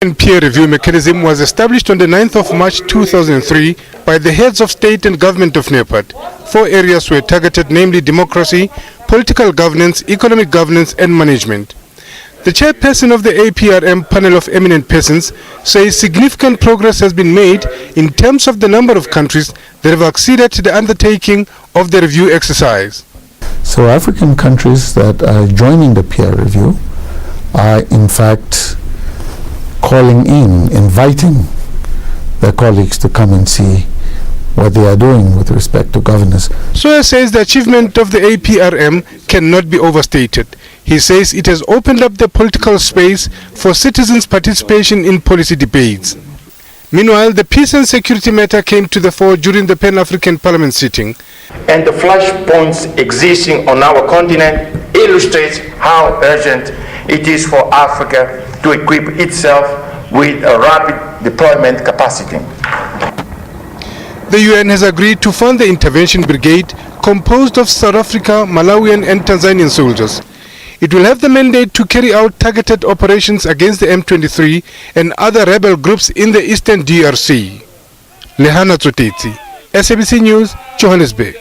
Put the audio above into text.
Peer review mechanism was established on the 9th of March 2003 by the heads of state and government of NEPAD. 4 areas were targeted, namely democracy, political governance, economic governance and management. The chairperson of the APRM panel of eminent persons says significant progress has been made in terms of the number of countries that have acceded to the undertaking of the review exercise. So African countries that are joining the peer review are in fact calling in, inviting their colleagues to come and see what they are doing with respect to governance. Soya says the achievement of the APRM cannot be overstated. He says it has opened up the political space for citizens' participation in policy debates. Meanwhile, the peace and security matter came to the fore during the Pan-African Parliament sitting. And the flashpoints existing on our continent illustrates how urgent it is for Africa to equip itself with a rapid deployment capacity. The UN has agreed to fund the intervention brigade composed of South Africa, Malawian and Tanzanian soldiers. It will have the mandate to carry out targeted operations against the M23 and other rebel groups in the eastern DRC. Lehana Tsoteti, SABC News, Johannesburg.